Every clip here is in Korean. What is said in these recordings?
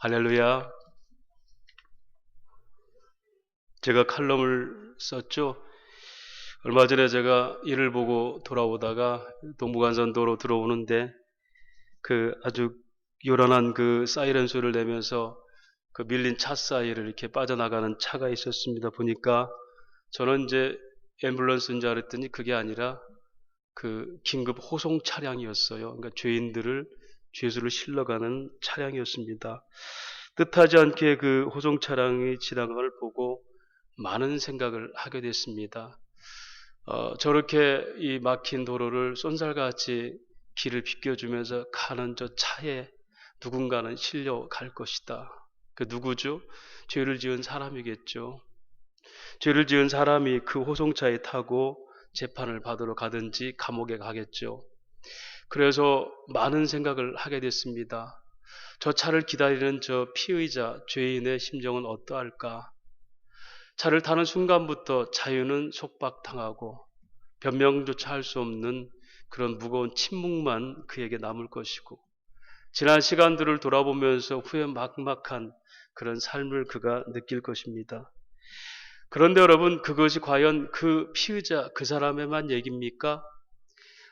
할렐루야. 제가 칼럼을 썼죠. 얼마 전에 제가 일을 보고 돌아오다가 동부간선도로 들어오는데 아주 요란한 사이렌 소리를 내면서 밀린 차 사이를 이렇게 빠져나가는 차가 있었습니다. 보니까 저는 이제 앰뷸런스인 줄 알았더니 그게 아니라 긴급 호송 차량이었어요. 그러니까 죄수를 실러가는 차량이었습니다. 뜻하지 않게 호송 차량이 지나가는 걸 보고 많은 생각을 하게 됐습니다. 저렇게 이 막힌 도로를 쏜살같이 길을 비켜주면서 가는 저 차에 누군가는 실려 갈 것이다. 누구죠? 죄를 지은 사람이겠죠. 죄를 지은 사람이 호송차에 타고 재판을 받으러 가든지 감옥에 가겠죠. 그래서 많은 생각을 하게 됐습니다. 저 차를 기다리는 저 피의자, 죄인의 심정은 어떠할까? 차를 타는 순간부터 자유는 속박당하고 변명조차 할 수 없는 그런 무거운 침묵만 그에게 남을 것이고, 지난 시간들을 돌아보면서 후회 막막한 그런 삶을 그가 느낄 것입니다. 그런데 여러분, 그것이 과연 피의자 그 사람의만 얘기입니까?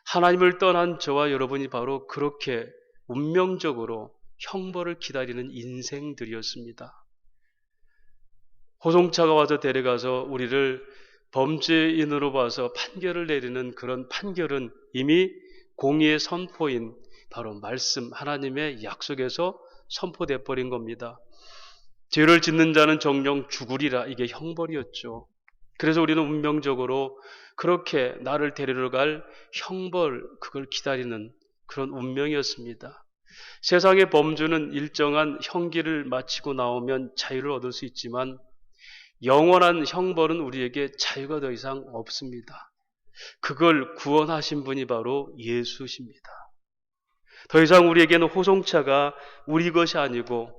하나님을 떠난 저와 여러분이 바로 그렇게 운명적으로 형벌을 기다리는 인생들이었습니다. 호송차가 와서 데려가서 우리를 범죄인으로 봐서 판결을 내리는 그런 판결은 이미 공의의 선포인 바로 말씀, 하나님의 약속에서 선포돼 버린 겁니다. 죄를 짓는 자는 정령 죽으리라, 이게 형벌이었죠. 그래서 우리는 운명적으로 그렇게 나를 데리러 갈 형벌, 그걸 기다리는 그런 운명이었습니다. 세상의 범주는 일정한 형기를 마치고 나오면 자유를 얻을 수 있지만 영원한 형벌은 우리에게 자유가 더 이상 없습니다. 그걸 구원하신 분이 바로 예수십니다. 더 이상 우리에게는 호송차가 우리 것이 아니고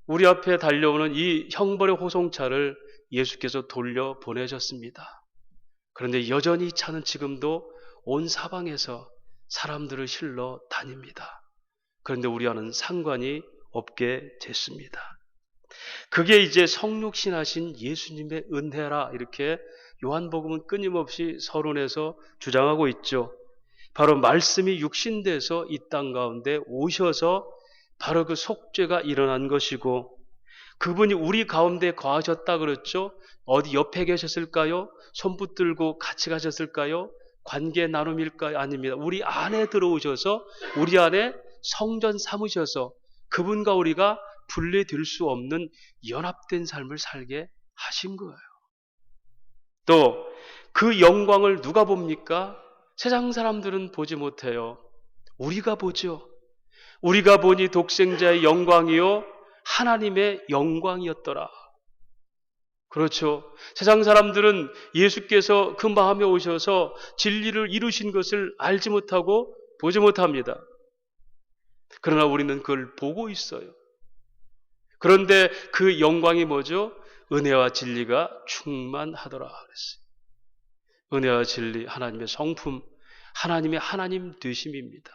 우리 앞에 달려오는 이 형벌의 호송차를 예수께서 돌려보내셨습니다. 그런데 여전히 이 차는 지금도 온 사방에서 사람들을 실러 다닙니다. 그런데 우리와는 상관이 없게 됐습니다. 그게 이제 성육신하신 예수님의 은혜라, 이렇게 요한복음은 끊임없이 서론에서 주장하고 있죠. 바로 말씀이 육신돼서 이 땅 가운데 오셔서 바로 그 속죄가 일어난 것이고, 그분이 우리 가운데 거하셨다 그랬죠. 어디 옆에 계셨을까요? 손 붙들고 같이 가셨을까요? 관계 나눔일까요? 아닙니다. 우리 안에 들어오셔서 우리 안에 성전 삼으셔서 그분과 우리가 분리될 수 없는 연합된 삶을 살게 하신 거예요. 또 그 영광을 누가 봅니까? 세상 사람들은 보지 못해요. 우리가 보죠. 우리가 보니 독생자의 영광이요 하나님의 영광이었더라. 그렇죠. 세상 사람들은 예수께서 그 마음에 오셔서 진리를 이루신 것을 알지 못하고 보지 못합니다. 그러나 우리는 그걸 보고 있어요. 그런데 그 영광이 뭐죠? 은혜와 진리가 충만하더라 그랬어요. 은혜와 진리, 하나님의 성품, 하나님의 하나님 되심입니다.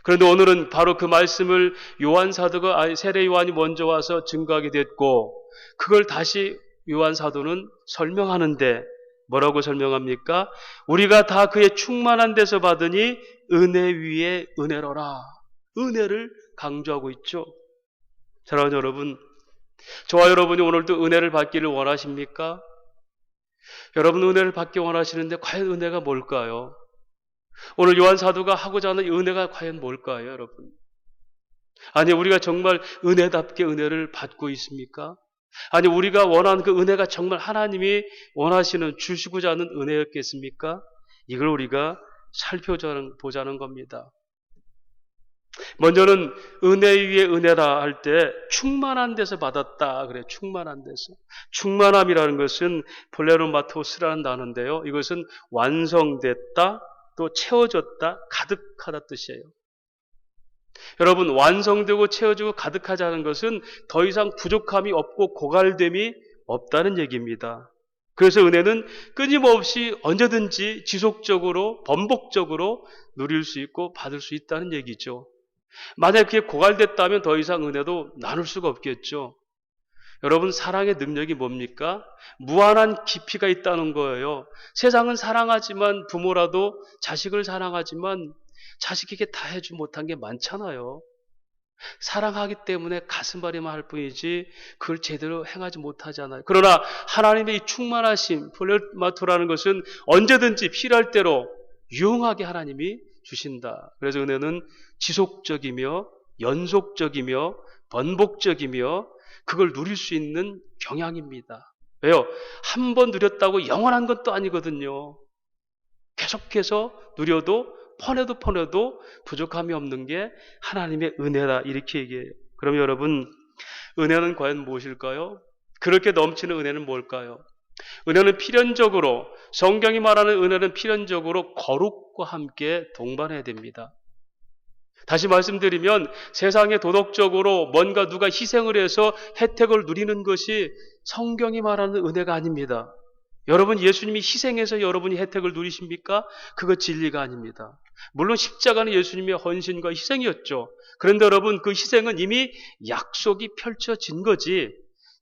그런데 오늘은 바로 그 말씀을 요한 사도가, 세례 요한이 먼저 와서 증거하게 됐고, 그걸 다시 요한 사도는 설명하는데 뭐라고 설명합니까? 우리가 다 그의 충만한 데서 받으니 은혜 위에 은혜로라. 은혜를 강조하고 있죠. 사랑하는 여러분, 저와 여러분이 오늘도 은혜를 받기를 원하십니까? 여러분 은혜를 받기 원하시는데 과연 은혜가 뭘까요? 오늘 요한 사도가 하고자 하는 은혜가 과연 뭘까요, 여러분? 아니, 우리가 정말 은혜답게 은혜를 받고 있습니까? 아니, 우리가 원하는 그 은혜가 정말 하나님이 원하시는, 주시고자 하는 은혜였겠습니까? 이걸 우리가 살펴보자는 겁니다. 먼저는 은혜 위에 은혜라 할 때 충만한 데서 받았다 그래. 충만한 데서. 충만함이라는 것은 플레르마토스라는 단어인데요. 이것은 완성됐다, 또 채워졌다, 가득하다 뜻이에요. 여러분, 완성되고 채워지고 가득하자는 것은 더 이상 부족함이 없고 고갈됨이 없다는 얘기입니다. 그래서 은혜는 끊임없이 언제든지 지속적으로 번복적으로 누릴 수 있고 받을 수 있다는 얘기죠. 만약에 그게 고갈됐다면 더 이상 은혜도 나눌 수가 없겠죠. 여러분, 사랑의 능력이 뭡니까? 무한한 깊이가 있다는 거예요. 세상은 사랑하지만, 부모라도 자식을 사랑하지만 자식에게 다 해주지 못한 게 많잖아요. 사랑하기 때문에 가슴앓이만 할 뿐이지 그걸 제대로 행하지 못하잖아요. 그러나 하나님의 이 충만하심, 플레마토라는 것은 언제든지 필요할 대로 유용하게 하나님이 주신다. 그래서 은혜는 지속적이며 연속적이며 번복적이며 그걸 누릴 수 있는 경향입니다. 왜요? 한 번 누렸다고 영원한 것도 아니거든요. 계속해서 누려도 퍼내도 부족함이 없는 게 하나님의 은혜다, 이렇게 얘기해요. 그럼 여러분, 은혜는 과연 무엇일까요? 그렇게 넘치는 은혜는 뭘까요? 은혜는 필연적으로, 성경이 말하는 은혜는 필연적으로 거룩과 함께 동반해야 됩니다. 다시 말씀드리면 세상에 도덕적으로 뭔가 누가 희생을 해서 혜택을 누리는 것이 성경이 말하는 은혜가 아닙니다. 여러분, 예수님이 희생해서 여러분이 혜택을 누리십니까? 그거 진리가 아닙니다. 물론 십자가는 예수님의 헌신과 희생이었죠. 그런데 여러분, 그 희생은 이미 약속이 펼쳐진 거지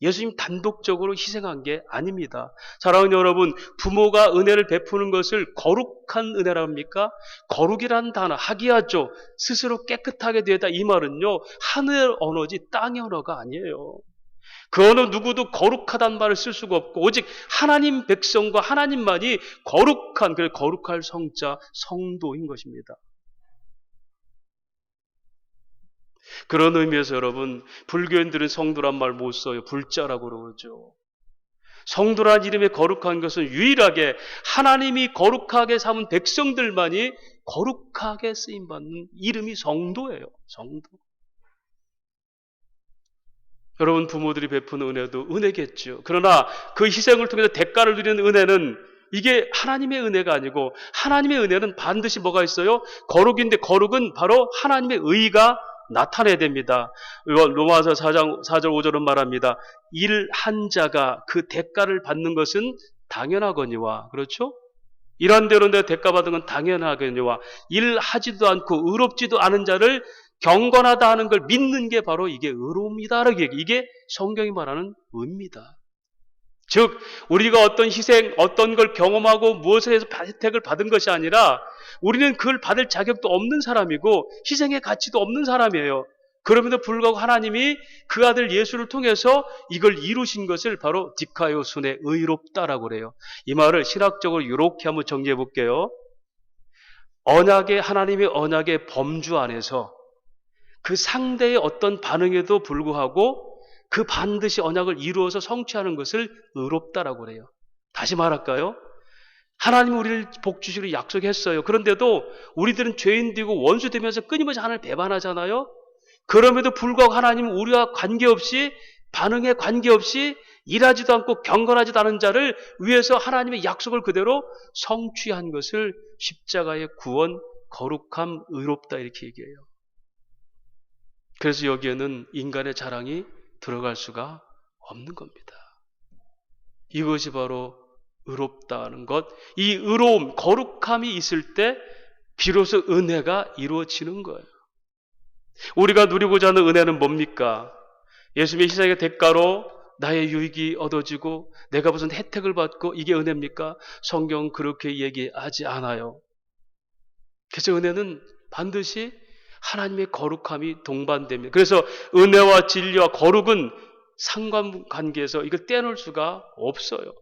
예수님 단독적으로 희생한 게 아닙니다. 사랑하는 여러분, 부모가 은혜를 베푸는 것을 거룩한 은혜라 합니까? 거룩이라는 단어, 하기야죠. 스스로 깨끗하게 되다, 이 말은요, 하늘 언어지 땅의 언어가 아니에요. 그 어느 누구도 거룩하다는 말을 쓸 수가 없고 오직 하나님 백성과 하나님만이 거룩한, 그 거룩할 성자 성도인 것입니다. 그런 의미에서 여러분, 불교인들은 성도란 말 못 써요. 불자라고 그러죠. 성도란 이름의 거룩한 것은 유일하게 하나님이 거룩하게 삼은 백성들만이 거룩하게 쓰임받는 이름이 성도예요. 성도. 여러분, 부모들이 베푸는 은혜도 은혜겠죠. 그러나 그 희생을 통해서 대가를 누리는 은혜는 이게 하나님의 은혜가 아니고, 하나님의 은혜는 반드시 뭐가 있어요? 거룩인데, 거룩은 바로 하나님의 의가 나타내야 됩니다. 로마서 4장 4절 5절은 말합니다. 일한 자가 그 대가를 받는 것은 당연하거니와, 그렇죠? 이런 대로 내가 대가 받은 건 당연하거니와, 일하지도 않고 의롭지도 않은 자를 경건하다 하는 걸 믿는 게 바로 이게 의로움이다. 이게 성경이 말하는 의입니다. 즉, 우리가 어떤 희생, 어떤 걸 경험하고 무엇에 해서 혜택을 받은 것이 아니라 우리는 그걸 받을 자격도 없는 사람이고 희생의 가치도 없는 사람이에요. 그럼에도 불구하고 하나님이 그 아들 예수를 통해서 이걸 이루신 것을 바로 디카요순의 의롭다라고 그래요. 이 말을 신학적으로 이렇게 한번 정리해 볼게요. 하나님의 언약의 범주 안에서 그 상대의 어떤 반응에도 불구하고 그 반드시 언약을 이루어서 성취하는 것을 의롭다라고 그래요. 다시 말할까요? 하나님은 우리를 복 주시기로 약속했어요. 그런데도 우리들은 죄인 되고 원수 되면서 끊임없이 하나님을 배반하잖아요. 그럼에도 불구하고 하나님은 우리와 관계없이, 반응에 관계없이 일하지도 않고 경건하지도 않은 자를 위해서 하나님의 약속을 그대로 성취한 것을 십자가의 구원, 거룩함, 의롭다, 이렇게 얘기해요. 그래서 여기에는 인간의 자랑이 들어갈 수가 없는 겁니다. 이것이 바로 의롭다는 것, 이 의로움, 거룩함이 있을 때 비로소 은혜가 이루어지는 거예요. 우리가 누리고자 하는 은혜는 뭡니까? 예수님의 희생의 대가로 나의 유익이 얻어지고 내가 무슨 혜택을 받고 이게 은혜입니까? 성경은 그렇게 얘기하지 않아요. 그래서 은혜는 반드시 하나님의 거룩함이 동반됩니다. 그래서 은혜와 진리와 거룩은 상관관계에서 이걸 떼놓을 수가 없어요.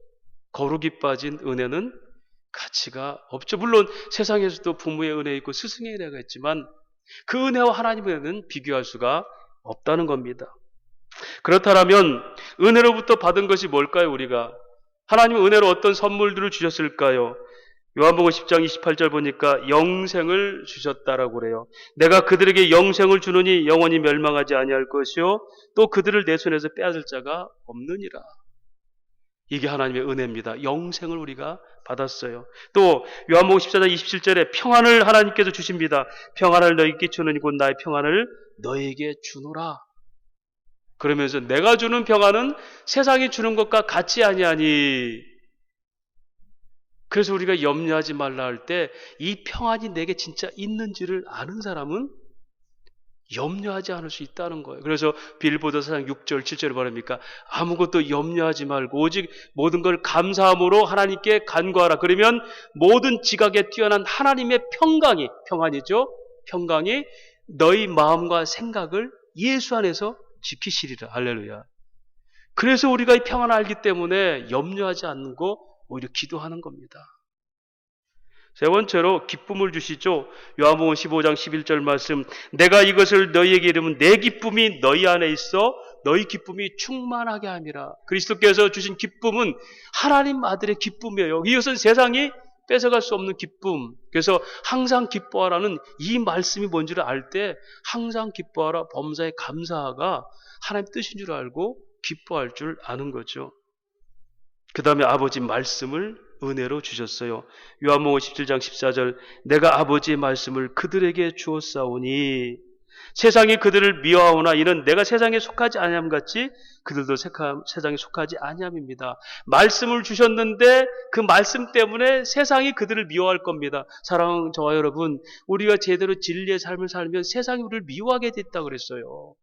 거룩이 빠진 은혜는 가치가 없죠. 물론 세상에서도 부모의 은혜 있고 스승의 은혜가 있지만 그 은혜와 하나님의 은혜는 비교할 수가 없다는 겁니다. 그렇다면 은혜로부터 받은 것이 뭘까요? 우리가 하나님은 은혜로 어떤 선물들을 주셨을까요? 요한복음 10장 28절 보니까 영생을 주셨다라고 그래요. 내가 그들에게 영생을 주느니 영원히 멸망하지 아니할 것이요 또 그들을 내 손에서 빼앗을 자가 없느니라. 이게 하나님의 은혜입니다. 영생을 우리가 받았어요. 또 요한복음 14장 27절에 평안을 하나님께서 주십니다. 평안을 너희에게 끼치느니 곧 나의 평안을 너희에게 주노라. 그러면서 내가 주는 평안은 세상이 주는 것과 같지 아니하니. 그래서 우리가 염려하지 말라 할 때 이 평안이 내게 진짜 있는지를 아는 사람은 염려하지 않을 수 있다는 거예요. 그래서 빌보드 4장 6절 7절에 말합니까? 아무것도 염려하지 말고 오직 모든 걸 감사함으로 하나님께 간구하라. 그러면 모든 지각에 뛰어난 하나님의 평안이죠. 평강이 너희 마음과 생각을 예수 안에서 지키시리라. 할렐루야. 그래서 우리가 이 평안을 알기 때문에 염려하지 않는 거 오히려 기도하는 겁니다. 세 번째로 기쁨을 주시죠. 요한복음 15장 11절 말씀, 내가 이것을 너희에게 이르면 내 기쁨이 너희 안에 있어 너희 기쁨이 충만하게 함이라. 그리스도께서 주신 기쁨은 하나님 아들의 기쁨이에요. 이것은 세상이 뺏어갈 수 없는 기쁨. 그래서 항상 기뻐하라는 이 말씀이 뭔지를 알 때 항상 기뻐하라, 범사에 감사하가 하나님 뜻인 줄 알고 기뻐할 줄 아는 거죠. 그 다음에 아버지 말씀을 은혜로 주셨어요. 요한복음 17장 14절, 내가 아버지의 말씀을 그들에게 주었사오니 세상이 그들을 미워하오나 이는 내가 세상에 속하지 아니함 같이 그들도 세상에 속하지 아니함입니다. 말씀을 주셨는데 그 말씀 때문에 세상이 그들을 미워할 겁니다. 사랑하는 저와 여러분, 우리가 제대로 진리의 삶을 살면 세상이 우리를 미워하게 됐다고 그랬어요.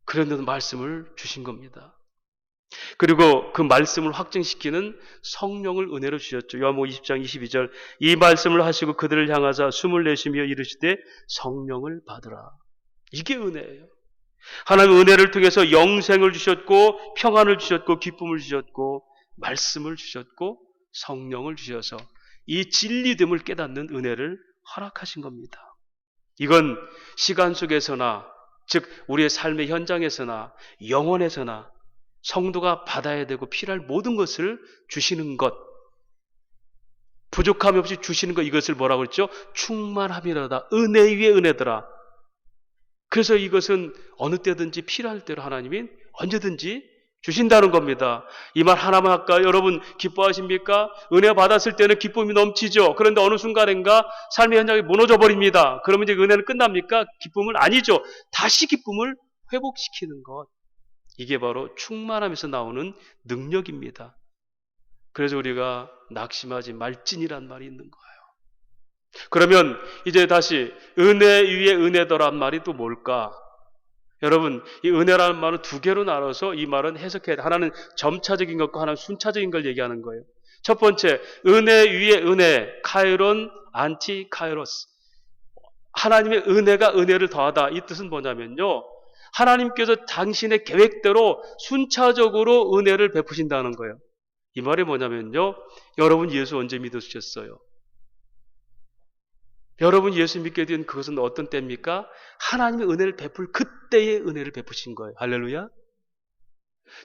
그런데도 말씀을 주신 겁니다. 그리고 그 말씀을 확증시키는 성령을 은혜로 주셨죠. 요한복음 20장 22절, 이 말씀을 하시고 그들을 향하사 숨을 내쉬며 이르시되 성령을 받으라. 이게 은혜예요. 하나님 은혜를 통해서 영생을 주셨고 평안을 주셨고 기쁨을 주셨고 말씀을 주셨고 성령을 주셔서 이 진리됨을 깨닫는 은혜를 허락하신 겁니다. 이건 시간 속에서나, 즉 우리의 삶의 현장에서나 영혼에서나 성도가 받아야 되고 필요할 모든 것을 주시는 것, 부족함이 없이 주시는 것, 이것을 뭐라고 그랬죠? 충만함이라다. 은혜 위에 은혜더라. 그래서 이것은 어느 때든지 필요할 대로 하나님이 언제든지 주신다는 겁니다. 이 말 하나만 할까? 여러분 기뻐하십니까? 은혜 받았을 때는 기쁨이 넘치죠. 그런데 어느 순간인가 삶의 현장이 무너져 버립니다. 그러면 이제 은혜는 끝납니까? 기쁨은 아니죠. 다시 기쁨을 회복시키는 것. 이게 바로 충만함에서 나오는 능력입니다. 그래서 우리가 낙심하지 말진이란 말이 있는 거예요. 그러면 이제 다시 은혜 위에 은혜더란 말이 또 뭘까? 여러분, 이 은혜라는 말은 두 개로 나눠서 이 말은 해석해야 돼. 하나는 점차적인 것과 하나는 순차적인 걸 얘기하는 거예요. 첫 번째, 은혜 위에 은혜, 카이론, 안티 카이로스. 하나님의 은혜가 은혜를 더하다. 이 뜻은 뭐냐면요, 하나님께서 당신의 계획대로 순차적으로 은혜를 베푸신다는 거예요. 이 말이 뭐냐면요, 여러분 예수 언제 믿으셨어요? 여러분 예수 믿게 된 그것은 어떤 때입니까? 하나님의 은혜를 베풀 그때의 은혜를 베푸신 거예요. 할렐루야.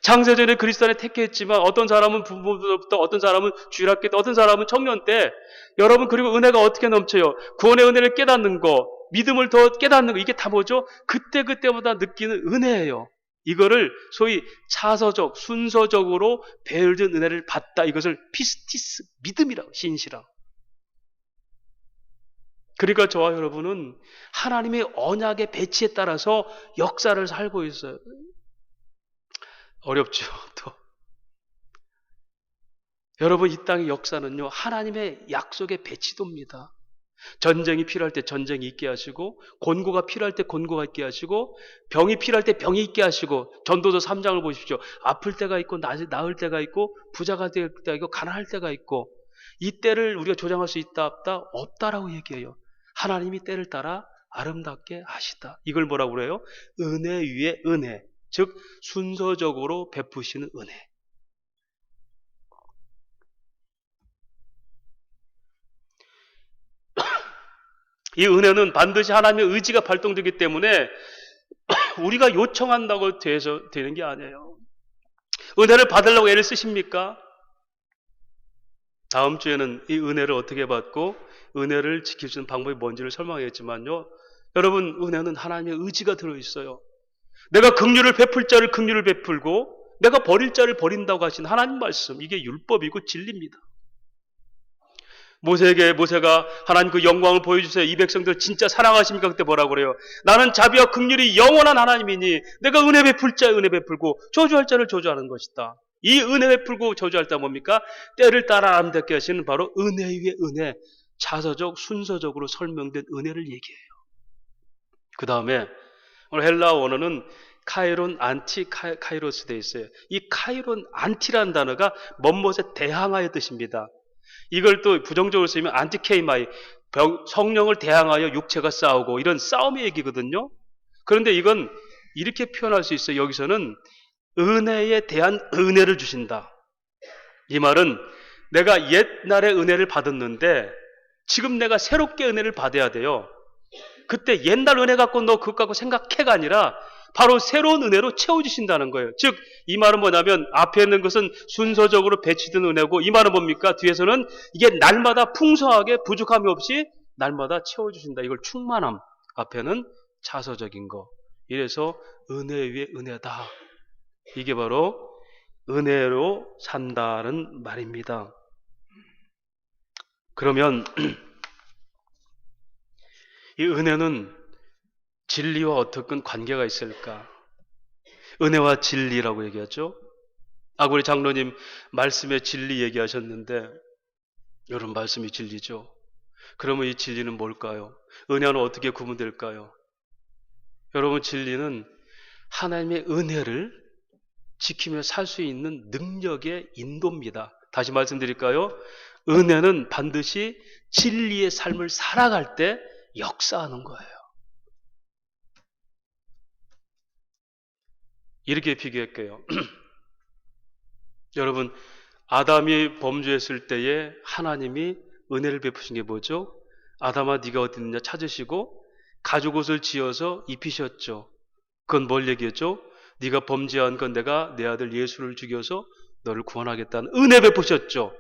창세전에 그리스도 안에 택했지만 어떤 사람은 부모부터, 어떤 사람은 주일학교 때, 어떤 사람은 청년 때, 여러분 그리고 은혜가 어떻게 넘쳐요? 구원의 은혜를 깨닫는 거, 믿음을 더 깨닫는 거, 이게 다 뭐죠? 그때마다 느끼는 은혜예요. 이거를 소위 차서적, 순서적으로 배열된 은혜를 받다. 이것을 피스티스, 믿음이라고, 신시라고. 그러니까 저와 여러분은 하나님의 언약의 배치에 따라서 역사를 살고 있어요. 어렵죠, 또. 여러분, 이 땅의 역사는요, 하나님의 약속의 배치도입니다. 전쟁이 필요할 때 전쟁이 있게 하시고, 곤고가 필요할 때 곤고가 있게 하시고, 병이 필요할 때 병이 있게 하시고, 전도서 3장을 보십시오. 아플 때가 있고, 나을 때가 있고, 부자가 될 때가 있고, 가난할 때가 있고, 이 때를 우리가 조장할 수 있다, 없다? 없다라고 얘기해요. 하나님이 때를 따라 아름답게 하시다. 이걸 뭐라고 그래요? 은혜 위에 은혜. 즉 순서적으로 베푸시는 은혜. 이 은혜는 반드시 하나님의 의지가 발동되기 때문에 우리가 요청한다고 돼서 되는 게 아니에요. 은혜를 받으려고 애를 쓰십니까? 다음 주에는 이 은혜를 어떻게 받고 은혜를 지켜주는 방법이 뭔지를 설명하겠지만요, 여러분, 은혜는 하나님의 의지가 들어있어요. 내가 긍휼을 베풀 자를 긍휼을 베풀고 내가 버릴 자를 버린다고 하신 하나님 말씀, 이게 율법이고 진리입니다. 모세가 하나님 그 영광을 보여주세요. 이 백성들 진짜 사랑하십니까? 그때 뭐라고 그래요? 나는 자비와 긍휼이 영원한 하나님이니 내가 은혜 베풀 자 은혜 베풀고 저주할 자를 저주하는 것이다. 이 은혜 베풀고 저주할 자 뭡니까? 때를 따라 아름답게 하시는 바로 은혜 위에 은혜. 차서적, 순서적으로 설명된 은혜를 얘기해요. 그 다음에 오늘 헬라어 원어는 카이론 안티 카이로스 돼 있어요. 이 카이론 안티라는 단어가 뭐뭇에 대항하여 뜻입니다. 이걸 또 부정적으로 쓰면 안티케이마이, 성령을 대항하여 육체가 싸우고 이런 싸움의 얘기거든요. 그런데 이건 이렇게 표현할 수 있어요. 여기서는 은혜에 대한 은혜를 주신다. 이 말은 내가 옛날에 은혜를 받았는데 지금 내가 새롭게 은혜를 받아야 돼요. 그때 옛날 은혜 갖고 너 그것 갖고 생각해가 아니라 바로 새로운 은혜로 채워주신다는 거예요. 즉 이 말은 뭐냐면 앞에 있는 것은 순서적으로 배치된 은혜고 이 말은 뭡니까? 뒤에서는 이게 날마다 풍성하게 부족함이 없이 날마다 채워주신다. 이걸 충만함. 앞에는 차서적인 거. 이래서 은혜 위에 은혜다. 이게 바로 은혜로 산다는 말입니다. 그러면 이 은혜는 진리와 어떻게 관계가 있을까? 은혜와 진리라고 얘기하죠. 우리 장로님 말씀에 진리 얘기하셨는데 여러분 말씀이 진리죠. 그러면 이 진리는 뭘까요? 은혜는 어떻게 구분될까요? 여러분 진리는 하나님의 은혜를 지키며 살 수 있는 능력의 인도입니다. 다시 말씀드릴까요? 은혜는 반드시 진리의 삶을 살아갈 때 역사하는 거예요. 이렇게 비교할게요. 여러분, 아담이 범죄했을 때에 하나님이 은혜를 베푸신 게 뭐죠? 아담아 네가 어디 있느냐 찾으시고 가죽옷을 지어서 입히셨죠. 그건 뭘 얘기했죠? 네가 범죄한 건 내가 내 아들 예수를 죽여서 너를 구원하겠다는 은혜 베푸셨죠.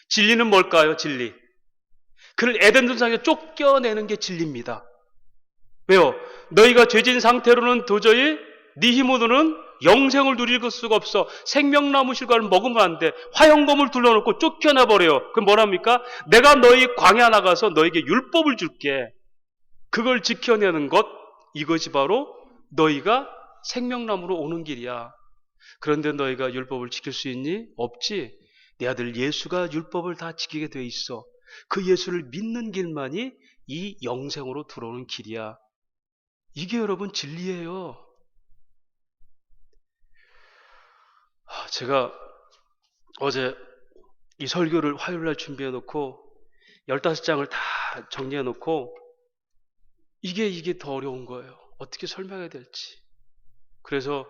진리는 뭘까요? 진리. 그를 에덴 동산에 쫓겨내는 게 진리입니다. 왜요? 너희가 죄진 상태로는 도저히 네 힘으로는 영생을 누릴 수가 없어. 생명나무 실과를 먹으면 안 돼. 화형검을 둘러놓고 쫓겨나버려요. 그럼 뭐랍니까? 내가 너희 광야 나가서 너에게 율법을 줄게. 그걸 지켜내는 것, 이것이 바로 너희가 생명나무로 오는 길이야. 그런데 너희가 율법을 지킬 수 있니? 없지. 내 아들 예수가 율법을 다 지키게 돼 있어. 그 예수를 믿는 길만이 이 영생으로 들어오는 길이야. 이게 여러분 진리예요. 제가 어제 이 설교를 화요일날 준비해 놓고 15장을 다 정리해 놓고 이게 더 어려운 거예요. 어떻게 설명해야 될지. 그래서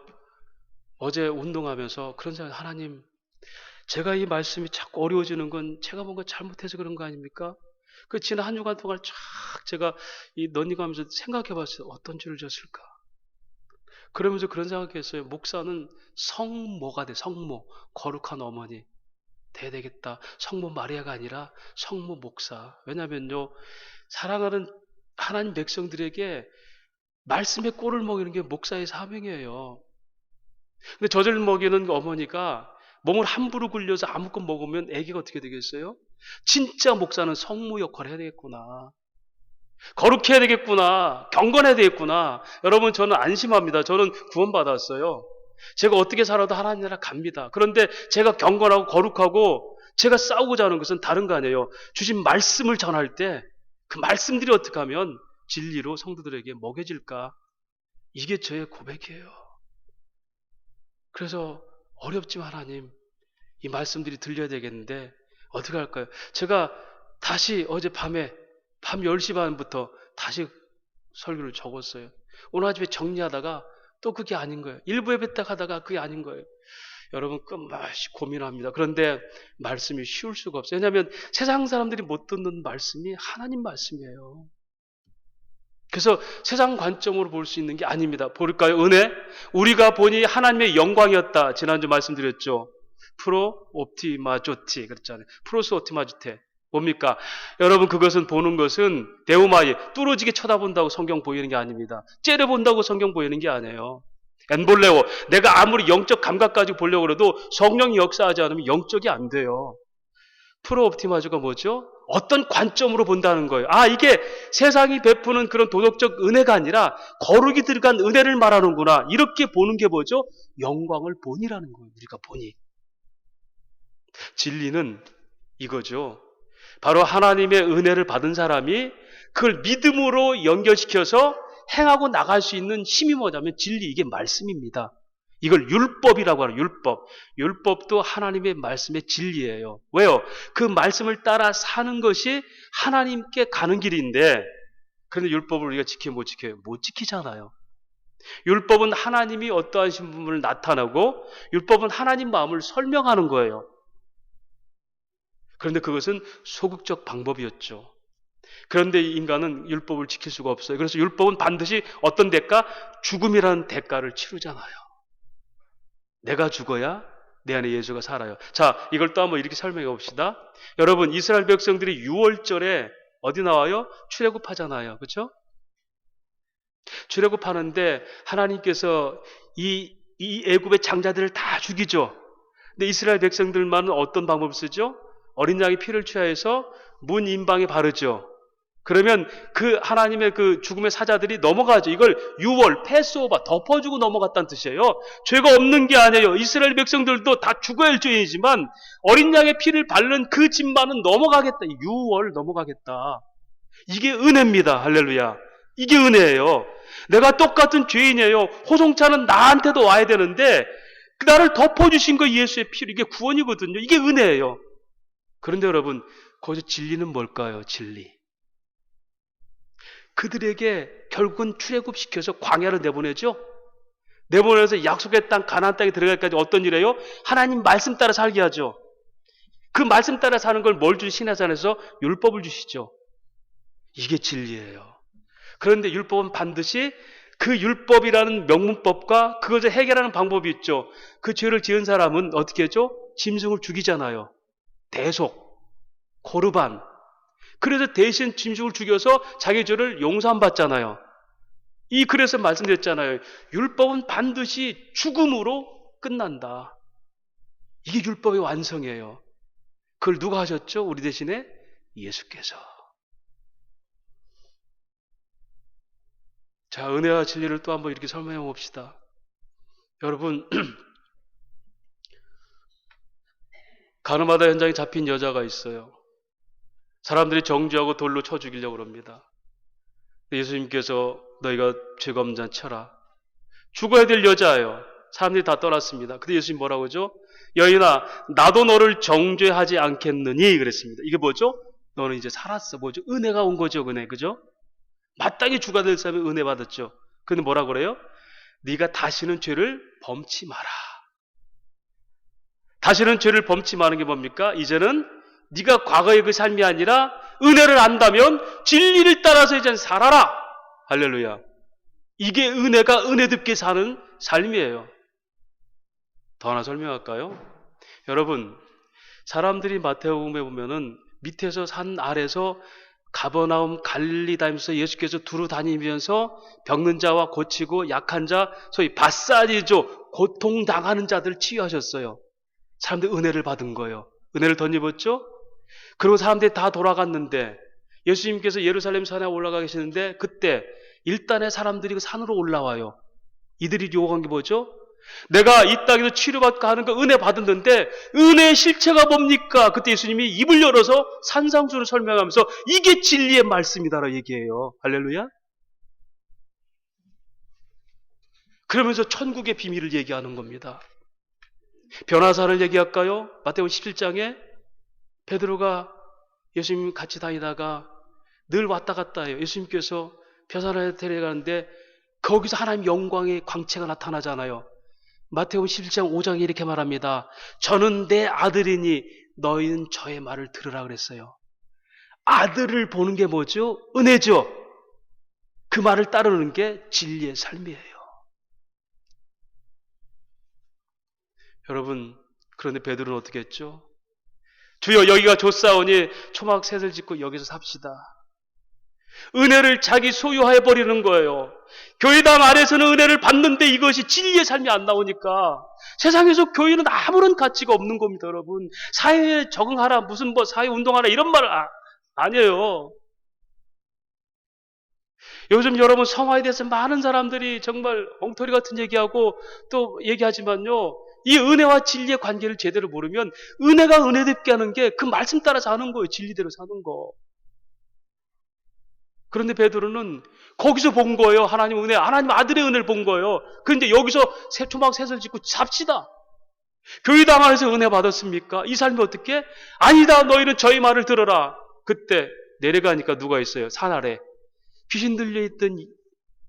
어제 운동하면서 그런 생각, 하나님, 제가 이 말씀이 자꾸 어려워지는 건 제가 뭔가 잘못해서 그런 거 아닙니까? 그 지난 한 주간 동안 쫙 제가 이 런닝하면서 생각해 봤어요. 어떤 죄를 졌을까? 그러면서 그런 생각했어요. 목사는 성모가 돼. 성모. 거룩한 어머니. 돼야 되겠다. 성모 마리아가 아니라 성모 목사. 왜냐면요. 사랑하는 하나님 백성들에게 말씀의 꼴을 먹이는 게 목사의 사명이에요. 근데 젖을 먹이는 어머니가 몸을 함부로 굴려서 아무것 먹으면 아기가 어떻게 되겠어요? 진짜 목사는 성모 역할을 해야 되겠구나. 거룩해야 되겠구나. 경건해야 되겠구나. 여러분 저는 안심합니다. 저는 구원받았어요. 제가 어떻게 살아도 하나님 나라 갑니다. 그런데 제가 경건하고 거룩하고 제가 싸우고자 하는 것은 다른 거 아니에요. 주신 말씀을 전할 때 그 말씀들이 어떻게 하면 진리로 성도들에게 먹여질까? 이게 저의 고백이에요. 그래서 어렵지만 하나님 이 말씀들이 들려야 되겠는데 어떻게 할까요? 제가 다시 어젯밤에 밤 10시 반부터 다시 설교를 적었어요. 오늘 아침에 정리하다가 또 그게 아닌 거예요. 일부 예배 때 하다가 그게 아닌 거예요. 여러분 끝없이 고민합니다. 그런데 말씀이 쉬울 수가 없어요. 왜냐하면 세상 사람들이 못 듣는 말씀이 하나님 말씀이에요. 그래서 세상 관점으로 볼 수 있는 게 아닙니다. 볼까요? 은혜? 우리가 보니 하나님의 영광이었다. 지난주 말씀드렸죠. 프로 옵티마조티 그랬잖아요. 프로스 옵티마주테. 뭡니까? 여러분 그것은 보는 것은 데우마이 뚫어지게 쳐다본다고 성경 보이는 게 아닙니다. 째려본다고 성경 보이는 게 아니에요. 엔볼레오 내가 아무리 영적 감각까지 보려고 해도 성령이 역사하지 않으면 영적이 안 돼요. 프로 옵티마주가 뭐죠? 어떤 관점으로 본다는 거예요. 이게 세상이 베푸는 그런 도덕적 은혜가 아니라 거룩이 들어간 은혜를 말하는구나. 이렇게 보는 게 뭐죠? 영광을 보니라는 거예요. 우리가 보니. 진리는 이거죠. 바로 하나님의 은혜를 받은 사람이 그걸 믿음으로 연결시켜서 행하고 나갈 수 있는 힘이 뭐냐면 진리, 이게 말씀입니다. 이걸 율법이라고 하는 율법. 율법도 하나님의 말씀의 진리예요. 왜요? 그 말씀을 따라 사는 것이 하나님께 가는 길인데, 그런데 율법을 우리가 지켜요, 못 지켜요? 못 지키잖아요. 율법은 하나님이 어떠하신 분을 나타나고, 율법은 하나님 마음을 설명하는 거예요. 그런데 그것은 소극적 방법이었죠. 그런데 인간은 율법을 지킬 수가 없어요. 그래서 율법은 반드시 어떤 대가? 죽음이라는 대가를 치르잖아요. 내가 죽어야 내 안에 예수가 살아요. 자, 이걸 또 한번 이렇게 설명해 봅시다. 여러분, 이스라엘 백성들이 6월절에 어디 나와요? 출애굽하잖아요. 그렇죠? 출애굽하는데 하나님께서 이 애굽의 장자들을 다 죽이죠. 근데 이스라엘 백성들만은 어떤 방법을 쓰죠? 어린 양의 피를 취하여서 문 인방에 바르죠. 그러면 그 하나님의 그 죽음의 사자들이 넘어가죠. 이걸 유월, 패스오버, 덮어주고 넘어갔다는 뜻이에요. 죄가 없는 게 아니에요. 이스라엘 백성들도 다 죽어야 할 죄이지만 어린 양의 피를 바른 그 집만은 넘어가겠다. 유월 넘어가겠다. 이게 은혜입니다. 할렐루야. 이게 은혜예요. 내가 똑같은 죄인이에요. 호송차는 나한테도 와야 되는데 나를 덮어주신 거 예수의 피로, 이게 구원이거든요. 이게 은혜예요. 그런데 여러분, 거기서 진리는 뭘까요? 진리. 그들에게 결국은 출애굽시켜서 광야로 내보내죠. 내보내서 약속의 땅, 가나안 땅에 들어갈까지 어떤 일이에요? 하나님 말씀 따라 살게 하죠. 그 말씀 따라 사는 걸 뭘 주시? 시내산에서 율법을 주시죠. 이게 진리예요. 그런데 율법은 반드시 그 율법이라는 명문법과 그것을 해결하는 방법이 있죠. 그 죄를 지은 사람은 어떻게 하죠? 짐승을 죽이잖아요. 대속, 고르반. 그래서 대신 짐승을 죽여서 자기 죄를 용서받잖아요. 그래서 말씀드렸잖아요. 율법은 반드시 죽음으로 끝난다. 이게 율법의 완성이에요. 그걸 누가 하셨죠? 우리 대신에 예수께서. 자, 은혜와 진리를 또 한번 이렇게 설명해 봅시다. 여러분, 가늠하다 현장에 잡힌 여자가 있어요. 사람들이 정죄하고 돌로 쳐 죽이려고 합니다. 예수님께서 너희가 죄검잔 쳐라. 죽어야 될 여자예요. 사람들이 다 떠났습니다. 근데 예수님 뭐라고 하죠? 여인아, 나도 너를 정죄하지 않겠느니 그랬습니다. 이게 뭐죠? 너는 이제 살았어. 뭐죠? 은혜가 온 거죠. 은혜. 그죠? 마땅히 죽어야 될 사람이 은혜 받았죠. 근데 뭐라고 그래요? 네가 다시는 죄를 범치 마라. 다시는 죄를 범치 마는 게 뭡니까? 이제는 네가 과거의 그 삶이 아니라 은혜를 안다면 진리를 따라서 이제는 살아라. 할렐루야. 이게 은혜가 은혜답게 사는 삶이에요. 더 하나 설명할까요? 여러분, 사람들이 마태복음에 보면은 밑에서 산 아래서 가버나움 갈릴리 다니면서 예수께서 두루 다니면서 병든 자와 고치고 약한 자, 소위 바사지죠. 고통당하는 자들을 치유하셨어요. 사람들 은혜를 받은 거예요. 은혜를 덧입었죠? 그리고 사람들이 다 돌아갔는데 예수님께서 예루살렘 산에 올라가 계시는데 그때 일단의 사람들이 그 산으로 올라와요. 이들이 요구한 게 뭐죠? 내가 이 땅에서 치료받고 하는 거 은혜 받았는데 은혜의 실체가 뭡니까? 그때 예수님이 입을 열어서 산상수를 설명하면서 이게 진리의 말씀이다라고 얘기해요. 할렐루야. 그러면서 천국의 비밀을 얘기하는 겁니다. 변화사를 얘기할까요? 마태복음 17장에 베드로가 예수님 같이 다니다가 늘 왔다 갔다 해요. 예수님께서 변화사를 데려가는데 거기서 하나님 영광의 광채가 나타나잖아요. 마태복음 17장 5장에 이렇게 말합니다. 저는 내 아들이니 너희는 저의 말을 들으라 그랬어요. 아들을 보는 게 뭐죠? 은혜죠. 그 말을 따르는 게 진리의 삶이에요. 여러분, 그런데 베드로는 어떻게 했죠? 주여 여기가 좋사오니 초막 셋을 짓고 여기서 삽시다. 은혜를 자기 소유해버리는 거예요. 교회당 안에서는 은혜를 받는데 이것이 진리의 삶이 안 나오니까 세상에서 교회는 아무런 가치가 없는 겁니다, 여러분. 사회에 적응하라, 무슨 사회운동하라 이런 말 아니에요. 요즘 여러분 성화에 대해서 많은 사람들이 정말 엉터리 같은 얘기하고 또 얘기하지만요. 이 은혜와 진리의 관계를 제대로 모르면 은혜가 은혜답게 하는 게 그 말씀 따라 사는 거예요. 진리대로 사는 거. 그런데 베드로는 거기서 본 거예요. 하나님 은혜, 하나님 아들의 은혜를 본 거예요. 그런데 여기서 초막 셋을 짓고 잡시다. 교회당 안에서 은혜 받았습니까? 이 삶이 어떻게? 아니다. 너희는 저희 말을 들어라. 그때 내려가니까 누가 있어요? 산 아래 귀신 들려있던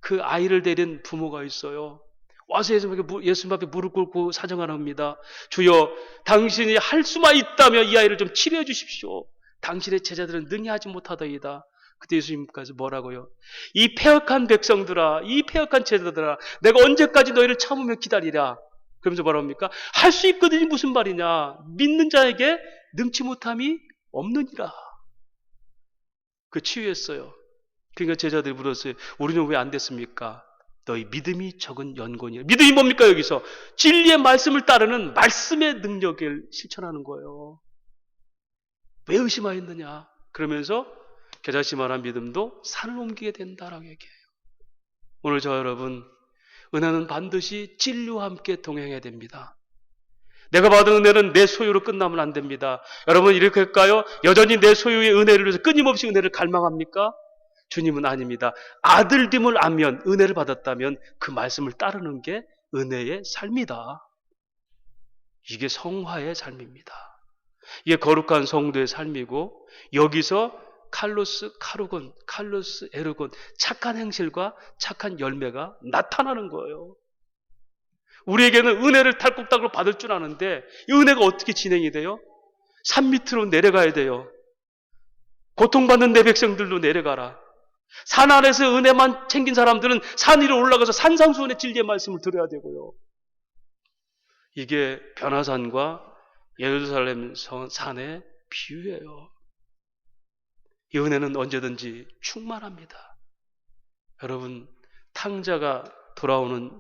그 아이를 데린 부모가 있어요. 와서 예수님 앞에 무릎 꿇고 사정하랍니다. 주여, 당신이 할 수만 있다면 이 아이를 좀 치료해 주십시오. 당신의 제자들은 능히 하지 못하더이다. 그때 예수님께서 뭐라고요? 이 패역한 백성들아, 이 패역한 제자들아, 내가 언제까지 너희를 참으며 기다리랴. 그러면서 뭐라 합니까? 할 수 있거든이 무슨 말이냐? 믿는 자에게 능치 못함이 없느니라. 그 치유했어요. 그러니까 제자들이 물었어요. 우리는 왜 안 됐습니까? 너희 믿음이 적은 연곤이야. 믿음이 뭡니까 여기서? 진리의 말씀을 따르는 말씀의 능력을 실천하는 거예요. 왜 의심하였느냐? 그러면서 겨자씨만한 믿음도 산을 옮기게 된다라고 얘기해요. 오늘 저 여러분, 은혜는 반드시 진리와 함께 동행해야 됩니다. 내가 받은 은혜는 내 소유로 끝나면 안 됩니다. 여러분 이렇게 할까요? 여전히 내 소유의 은혜를 위해서 끊임없이 은혜를 갈망합니까? 주님은 아닙니다. 아들됨을 알면, 은혜를 받았다면 그 말씀을 따르는 게 은혜의 삶이다. 이게 성화의 삶입니다. 이게 거룩한 성도의 삶이고, 여기서 칼로스 에르곤, 착한 행실과 착한 열매가 나타나는 거예요. 우리에게는 은혜를 탈곡tal곡 받을 줄 아는데 이 은혜가 어떻게 진행이 돼요? 산 밑으로 내려가야 돼요. 고통받는 내 백성들로 내려가라. 산 아래서 은혜만 챙긴 사람들은 산 위로 올라가서 산상수훈의 진리의 말씀을 들어야 되고요. 이게 변화산과 예루살렘 산의 비유예요. 이 은혜는 언제든지 충만합니다. 여러분, 탕자가 돌아오는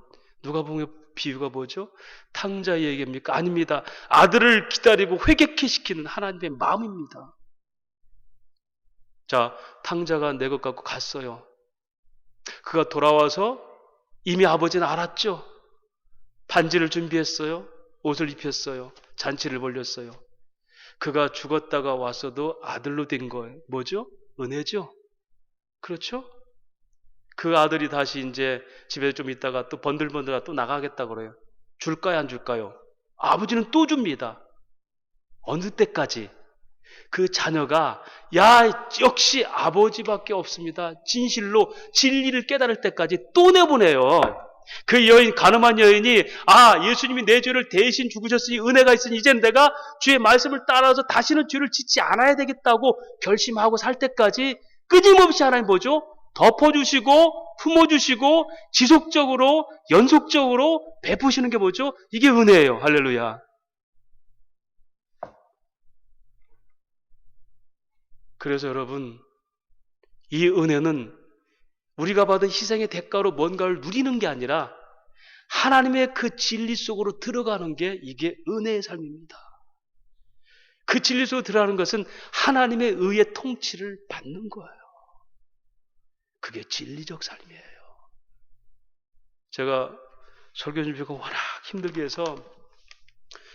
누가복음의 비유가 뭐죠? 탕자의 얘기입니까? 아닙니다. 아들을 기다리고 회개케 시키는 하나님의 마음입니다. 자, 탕자가 내 것 갖고 갔어요. 그가 돌아와서 이미 아버지는 알았죠. 반지를 준비했어요. 옷을 입혔어요. 잔치를 벌렸어요. 그가 죽었다가 왔어도 아들로 된 거예요. 뭐죠? 은혜죠. 그렇죠? 그 아들이 다시 이제 집에 좀 있다가 또 번들번들 또 나가겠다 그래요. 줄까요, 안 줄까요? 아버지는 또 줍니다. 어느 때까지? 그 자녀가 역시 아버지밖에 없습니다. 진실로 진리를 깨달을 때까지 또 내보내요. 그 여인, 가늠한 여인이 예수님이 내 죄를 대신 죽으셨으니 은혜가 있으니 이제는 내가 주의 말씀을 따라서 다시는 죄를 짓지 않아야 되겠다고 결심하고 살 때까지 끊임없이 하나님 뭐죠? 덮어주시고 품어주시고 지속적으로 연속적으로 베푸시는 게 뭐죠? 이게 은혜예요. 할렐루야. 그래서 여러분, 이 은혜는 우리가 받은 희생의 대가로 뭔가를 누리는 게 아니라 하나님의 그 진리 속으로 들어가는 게 이게 은혜의 삶입니다. 그 진리 속으로 들어가는 것은 하나님의 의의 통치를 받는 거예요. 그게 진리적 삶이에요. 제가 설교 준비가 워낙 힘들게 해서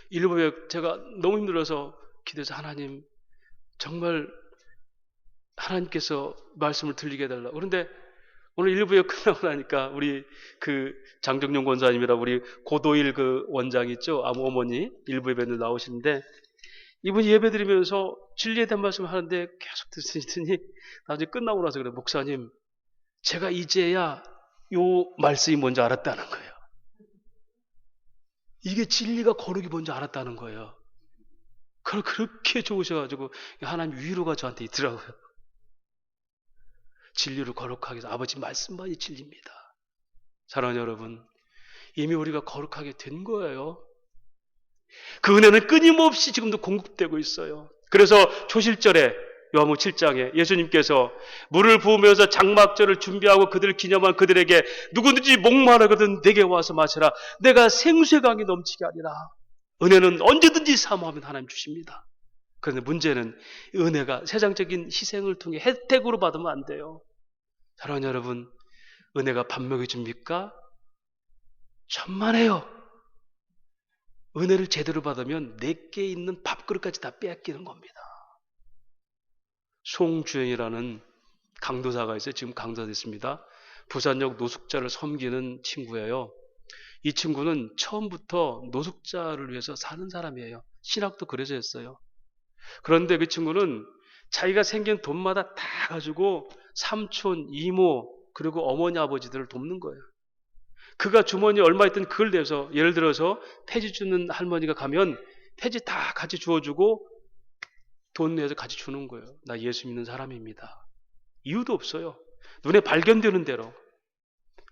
일부에 제가 너무 힘들어서 기도해서 하나님 정말 하나님께서 말씀을 들리게 해달라고. 그런데 오늘 일부에 끝나고 나니까 우리 그 장정용 권사님이라 우리 고도일 그 원장 있죠? 어머니 일부 예배를 나오시는데 이분이 예배 드리면서 진리에 대한 말씀을 하는데 계속 듣으시더니 나중에 끝나고 나서 그래, 목사님 제가 이제야 요 말씀이 뭔지 알았다는 거예요. 이게 진리가 거룩이 뭔지 알았다는 거예요. 그렇게 좋으셔가지고 하나님 위로가 저한테 있더라고요. 진리를 거룩하게 해서 아버지 말씀만이 진리입니다. 사랑하는 여러분, 이미 우리가 거룩하게 된 거예요. 그 은혜는 끊임없이 지금도 공급되고 있어요. 그래서 초실절에 요한복음 7장에 예수님께서 물을 부으면서 장막절을 준비하고 그들을 기념한 그들에게 누구든지 목마르거든 내게 와서 마시라. 내가 생수의 강이 넘치게 하리라. 은혜는 언제든지 사모하면 하나님 주십니다. 그런데 문제는 은혜가 세상적인 희생을 통해 혜택으로 받으면 안 돼요. 사랑하는 여러분, 은혜가 밥 먹여줍니까? 천만에요. 은혜를 제대로 받으면 내게 있는 밥그릇까지 다 빼앗기는 겁니다. 송주영이라는 강도사가 있어요. 지금 강사됐습니다. 부산역 노숙자를 섬기는 친구예요. 이 친구는 처음부터 노숙자를 위해서 사는 사람이에요. 신학도 그래서 했어요. 그런데 그 친구는 자기가 생긴 돈마다 다 가지고 삼촌, 이모, 그리고 어머니, 아버지들을 돕는 거예요. 그가 주머니에 얼마 있든 그걸 내서, 예를 들어서 폐지 주는 할머니가 가면 폐지 다 같이 주워주고 돈 내서 같이 주는 거예요. 나 예수 믿는 사람입니다. 이유도 없어요. 눈에 발견되는 대로.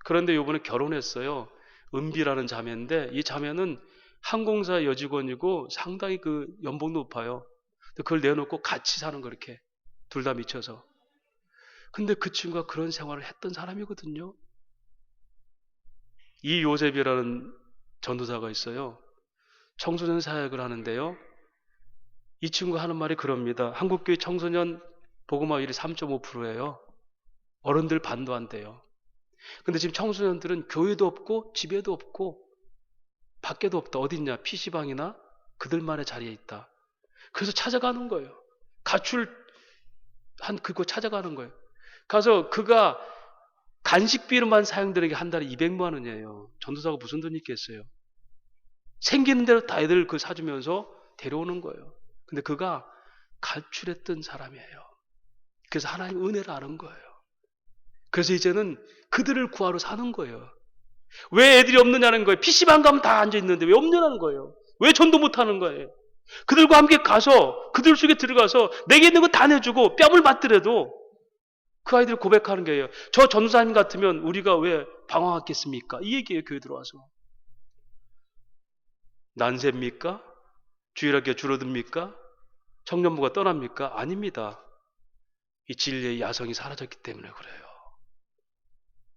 그런데 요번에 결혼했어요. 은비라는 자매인데 이 자매는 항공사 여직원이고 상당히 그 연봉도 높아요. 그걸 내놓고 같이 사는 거 이렇게 둘 다 미쳐서. 근데 그 친구가 그런 생활을 했던 사람이거든요. 이 요셉이라는 전도사가 있어요. 청소년 사역을 하는데요. 이 친구가 하는 말이 그럽니다. 한국교회 청소년 복음화율이 3.5%예요. 어른들 반도 안 돼요. 근데 지금 청소년들은 교회도 없고 집에도 없고 밖에도 없다. 어디 있냐? PC방이나 그들만의 자리에 있다. 그래서 찾아가는 거예요. 가출 한 그거 찾아가는 거예요. 가서 그가 간식비로만 사용들에게 한 달에 200만 원이에요. 전도사가 무슨 돈이 있겠어요. 생기는 대로 다 애들 그 사주면서 데려오는 거예요. 근데 그가 가출했던 사람이에요. 그래서 하나님 은혜를 아는 거예요. 그래서 이제는 그들을 구하러 사는 거예요. 왜 애들이 없느냐는 거예요. PC방 가면 다 앉아있는데 왜 없느냐는 거예요. 왜 전도 못하는 거예요. 그들과 함께 가서 그들 속에 들어가서 내게 있는 거 다 내주고 뺨을 맞더라도 그 아이들 고백하는 거예요. 저 전도사님 같으면 우리가 왜 방황했겠습니까? 이 얘기예요. 교회 들어와서. 난셉니까? 주일학교 줄어듭니까? 청년부가 떠납니까? 아닙니다. 이 진리의 야성이 사라졌기 때문에 그래요.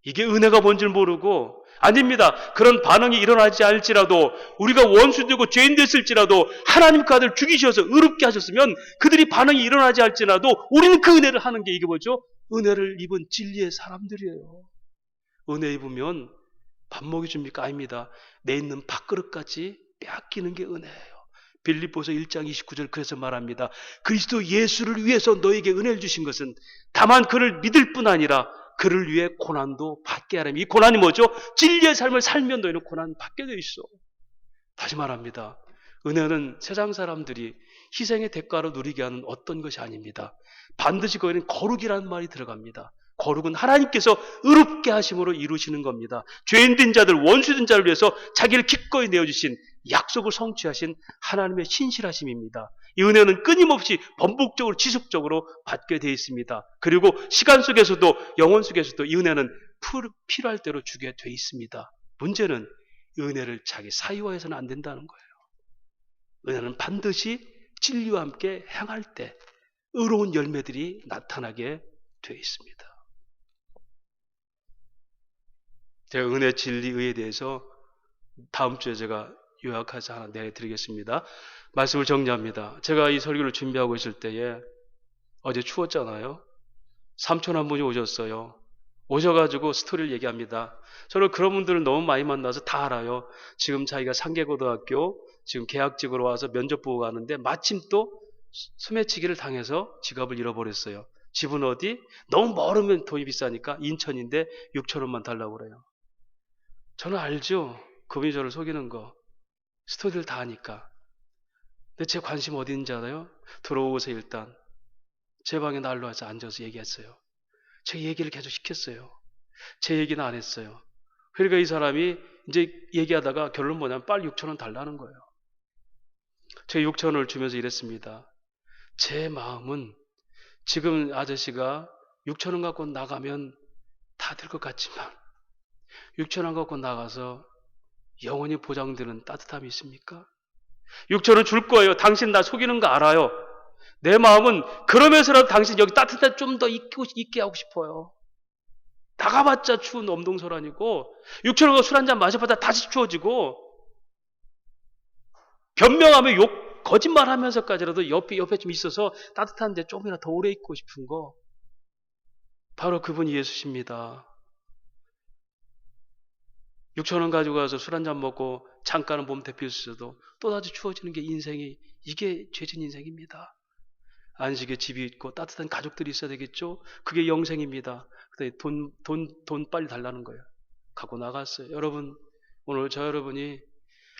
이게 은혜가 뭔지 모르고 아닙니다. 그런 반응이 일어나지 않을지라도 우리가 원수되고 죄인 됐을지라도 하나님 그 아들 죽이셔서 의롭게 하셨으면 그들이 반응이 일어나지 않을지라도 우리는 그 은혜를 하는 게 이게 뭐죠? 은혜를 입은 진리의 사람들이에요. 은혜 입으면 밥 먹여줍니까? 아닙니다. 내 있는 밥그릇까지 빼앗기는 게 은혜예요. 빌립보서 1장 29절 그래서 말합니다. 그리스도 예수를 위해서 너에게 은혜를 주신 것은 다만 그를 믿을 뿐 아니라 그를 위해 고난도 받게 하라며. 이 고난이 뭐죠? 진리의 삶을 살면 너희는 고난 받게 돼 있어. 다시 말합니다. 은혜는 세상 사람들이 희생의 대가로 누리게 하는 어떤 것이 아닙니다. 반드시 거기는 거룩이라는 말이 들어갑니다. 거룩은 하나님께서 의롭게 하심으로 이루시는 겁니다. 죄인된 자들, 원수된 자를 위해서 자기를 기꺼이 내어주신 약속을 성취하신 하나님의 신실하심입니다. 이 은혜는 끊임없이 반복적으로 지속적으로 받게 되어 있습니다. 그리고 시간 속에서도 영혼 속에서도 이 은혜는 필요할 대로 주게 되어 있습니다. 문제는 이 은혜를 자기 사유화해서는 안 된다는 거예요. 은혜는 반드시 진리와 함께 행할 때 의로운 열매들이 나타나게 되어 있습니다. 제가 은혜, 진리, 의에 대해서 다음 주에 제가 요약해서 하나 내드리겠습니다. 말씀을 정리합니다. 제가 이 설교를 준비하고 있을 때에 어제 추웠잖아요. 삼촌 한 분이 오셨어요. 오셔가지고 스토리를 얘기합니다. 저는 그런 분들을 너무 많이 만나서 다 알아요. 지금 자기가 상계고등학교 지금 계약직으로 와서 면접 보고 가는데 마침 또 소매치기를 당해서 지갑을 잃어버렸어요. 집은 어디? 너무 멀으면 돈이 비싸니까 인천인데 6천 원만 달라고 그래요. 저는 알죠. 그분이 저를 속이는 거. 스토리를 다 하니까. 근데 제 관심 어디 있는지 알아요? 들어오고서 일단 제 방에 날로 와서 앉아서 얘기했어요. 제 얘기를 계속 시켰어요. 제 얘기는 안 했어요. 그러니까 이 사람이 이제 얘기하다가 결론 뭐냐면 빨리 6천 원 달라는 거예요. 제가 6천 원을 주면서 이랬습니다. 제 마음은 지금 아저씨가 6천 원 갖고 나가면 다 될 것 같지만 6천 원 갖고 나가서 영원히 보장되는 따뜻함이 있습니까? 6천 원 줄 거예요. 당신 나 속이는 거 알아요. 내 마음은 그러면서라도 당신 여기 따뜻한 좀 더 있게 하고 싶어요. 나가봤자 추운 엄동설아니고 6천 원 술 한잔 마셔봤자 다시 추워지고 변명하며 거짓말하면서까지라도 옆에 좀 있어서 따뜻한데 조금이나 더 오래 있고 싶은 거 바로 그분이 예수십니다. 6,000원 가지고 가서 술 한잔 먹고 잠깐은 몸 데필 수 있어도 또다시 추워지는 게 인생이, 이게 죄진 인생입니다. 안식에 집이 있고 따뜻한 가족들이 있어야 되겠죠. 그게 영생입니다. 근데 돈 빨리 달라는 거예요. 갖고 나갔어요. 여러분, 오늘 저 여러분이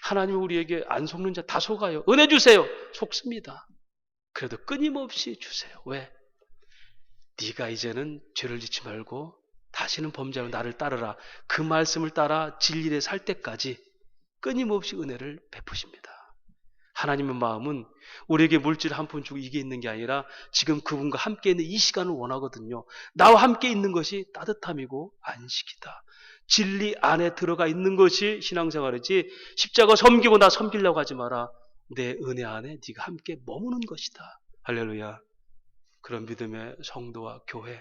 하나님이 우리에게 안 속는 자 다 속아요. 은혜 주세요. 속습니다. 그래도 끊임없이 주세요. 왜? 네가 이제는 죄를 짓지 말고 다시는 범죄하고 나를 따르라. 그 말씀을 따라 진리에 살 때까지 끊임없이 은혜를 베푸십니다. 하나님의 마음은 우리에게 물질 한 푼 주고 이게 있는 게 아니라 지금 그분과 함께 있는 이 시간을 원하거든요. 나와 함께 있는 것이 따뜻함이고 안식이다. 진리 안에 들어가 있는 것이 신앙생활이지, 십자가 섬기고 나 섬기려고 하지 마라. 내 은혜 안에 네가 함께 머무는 것이다. 할렐루야. 그런 믿음의 성도와 교회,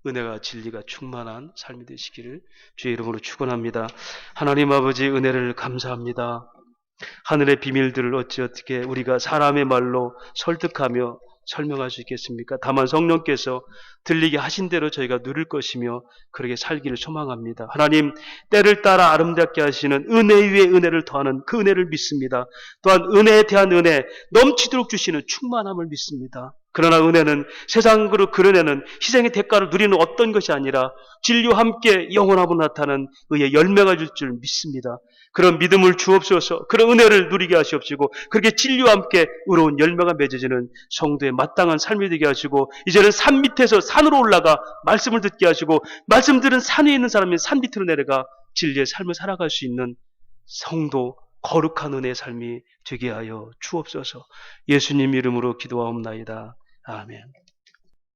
은혜와 진리가 충만한 삶이 되시기를 주의 이름으로 축원합니다. 하나님 아버지, 은혜를 감사합니다. 하늘의 비밀들을 어떻게 우리가 사람의 말로 설득하며 설명할 수 있겠습니까? 다만 성령께서 들리게 하신 대로 저희가 누릴 것이며 그렇게 살기를 소망합니다. 하나님, 때를 따라 아름답게 하시는 은혜 위에 은혜를 더하는 그 은혜를 믿습니다. 또한 은혜에 대한 은혜, 넘치도록 주시는 충만함을 믿습니다. 그러나 은혜는, 세상으로 그런 은혜는 희생의 대가를 누리는 어떤 것이 아니라 진리와 함께 영원함으로 나타나는 의의 열매가 줄 줄 믿습니다. 그런 믿음을 주옵소서. 그런 은혜를 누리게 하시옵시고 그렇게 진리와 함께 의로운 열매가 맺어지는 성도의 마땅한 삶이 되게 하시고, 이제는 산 밑에서 산으로 올라가 말씀을 듣게 하시고, 말씀 들은 산 위에 있는 사람이 산 밑으로 내려가 진리의 삶을 살아갈 수 있는 성도, 거룩한 은혜의 삶이 되게 하여 주옵소서. 예수님 이름으로 기도하옵나이다. 아멘.